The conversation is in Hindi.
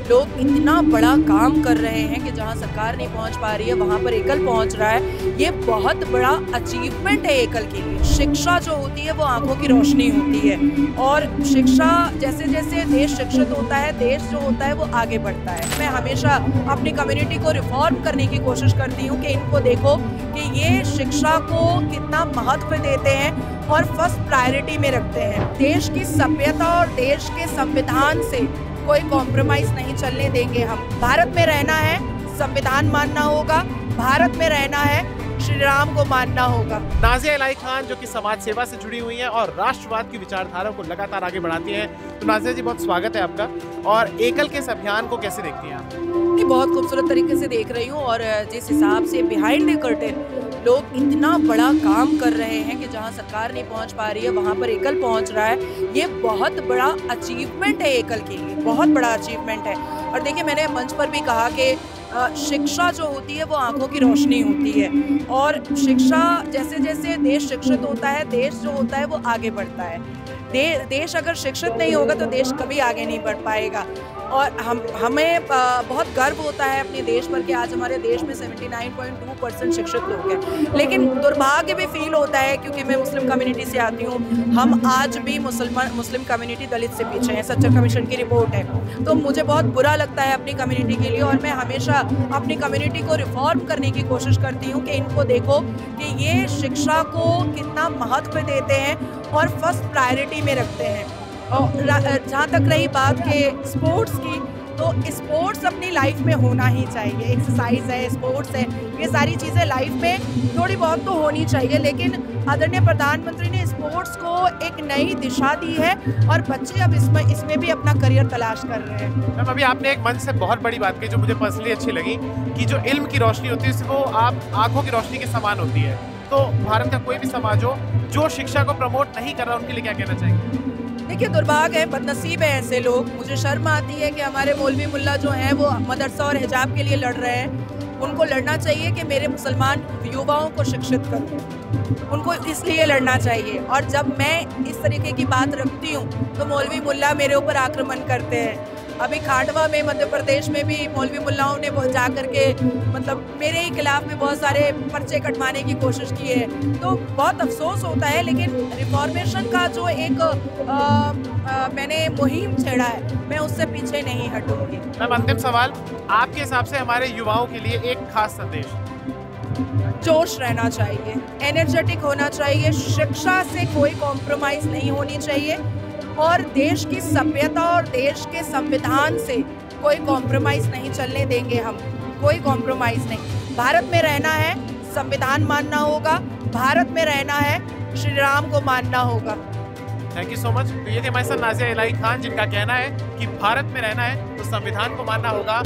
लोग इतना बड़ा काम कर रहे हैं कि जहां सरकार नहीं पहुंच पा रही है वहां पर एकल पहुंच रहा है। ये बहुत बड़ा अचीवमेंट है एकल के लिए। शिक्षा जो होती है वो आंखों की रोशनी होती है और शिक्षा जैसे जैसे देश शिक्षित होता है, देश जो होता है वो आगे बढ़ता है। मैं हमेशा अपनी कम्युनिटी को रिफॉर्म करने की कोशिश करती हूँ कि इनको देखो कि ये शिक्षा को कितना महत्व देते हैं और फर्स्ट प्रायोरिटी में रखते हैं। देश की सभ्यता और देश के संविधान से कोई कॉम्प्रोमाइज नहीं चलने देंगे हम। भारत में रहना है, संविधान मानना होगा। भारत में रहना है, श्री राम को मानना होगा। नाज़िया इलाही खान जो कि समाज सेवा से जुड़ी हुई हैं और राष्ट्रवाद की विचारधारा को लगातार आगे बढ़ाती हैं। तो नाज़िया जी, बहुत स्वागत है आपका। और एकल के इस अभियान को कैसे देखती हैं आप? बहुत खूबसूरत तरीके से देख रही हूँ और जिस हिसाब से बिहाइंड द कर्टेन लोग इतना बड़ा काम कर रहे हैं कि जहाँ सरकार नहीं पहुँच पा रही है वहाँ पर एकल पहुँच रहा है। ये बहुत बड़ा अचीवमेंट है एकल के लिए, बहुत बड़ा अचीवमेंट है। और देखिए, मैंने मंच पर भी कहा कि शिक्षा जो होती है वो आंखों की रोशनी होती है और शिक्षा जैसे जैसे देश शिक्षित होता है, देश जो होता है वो आगे बढ़ता है। देश अगर शिक्षित नहीं होगा तो देश कभी आगे नहीं बढ़ पाएगा। और हमें बहुत गर्व होता है अपने देश पर कि आज हमारे देश में 79.2% शिक्षित लोग हैं। लेकिन दुर्भाग्य भी फील होता है क्योंकि मैं मुस्लिम कम्युनिटी से आती हूँ। हम आज भी मुस्लिम कम्युनिटी दलित से पीछे हैं। सच्चर कमीशन की रिपोर्ट है। तो मुझे बहुत बुरा लगता है अपनी कम्युनिटी के लिए और मैं हमेशा अपनी कम्युनिटी को रिफॉर्म करने की कोशिश करती हूँ कि इनको देखो कि ये शिक्षा को कितना महत्व देते हैं और फर्स्ट प्रायोरिटी में रखते हैं। और जहाँ तक रही बात के स्पोर्ट्स की, तो स्पोर्ट्स अपनी लाइफ में होना ही चाहिए। एक्सरसाइज है, स्पोर्ट्स है, ये सारी चीज़ें लाइफ में थोड़ी बहुत तो होनी चाहिए। लेकिन आदरणीय प्रधानमंत्री ने स्पोर्ट्स को एक नई दिशा दी है और बच्चे अब इसमें भी अपना करियर तलाश कर रहे हैं। मैम, अभी आपने एक मंच से बहुत बड़ी बात की जो मुझे पर्सनली अच्छी लगी कि जो इल्म की रोशनी होती है वो आप आंखों की रोशनी के समान होती है। तो भारत का कोई भी समाज हो जो शिक्षा को प्रमोट नहीं कर रहा, उनके लिए क्या कहना चाहिए? देखिए, दुर्भाग्य है, बदनसीब है ऐसे लोग। मुझे शर्म आती है कि हमारे मौलवी मुल्ला जो हैं वो मदरसा और हिजाब के लिए लड़ रहे हैं। उनको लड़ना चाहिए कि मेरे मुसलमान युवाओं को शिक्षित करूं। उनको इसलिए लड़ना चाहिए। और जब मैं इस तरीके की बात रखती हूं तो मौलवी मुल्ला मेरे ऊपर आक्रमण करते हैं। अभी खांडवा में मध्य प्रदेश में भी मौलवी मुल्लाओं ने जा करके मतलब मेरे ही खिलाफ में बहुत सारे पर्चे कटवाने की कोशिश की है। तो बहुत अफसोस होता है। लेकिन रिफॉर्मेशन का जो एक मैंने मुहिम छेड़ा है, मैं उससे पीछे नहीं हटूंगी। मैम, अंतिम सवाल, आपके हिसाब से हमारे युवाओं के लिए एक खास संदेश? जोश रहना चाहिए, एनर्जेटिक होना चाहिए, शिक्षा से कोई कॉम्प्रोमाइज़ नहीं होनी चाहिए और देश की सभ्यता और देश के संविधान से कोई कॉम्प्रोमाइज़ नहीं चलने देंगे हम। कोई कॉम्प्रोमाइज़ नहीं। भारत में रहना है, संविधान मानना होगा। भारत में रहना है, श्री राम को मानना होगा। Thank you so much. तो ये थी हमारे साथ नाज़िया इलाही खान, जिनका कहना है कि भारत में रहना है तो संविधान को मानना होगा।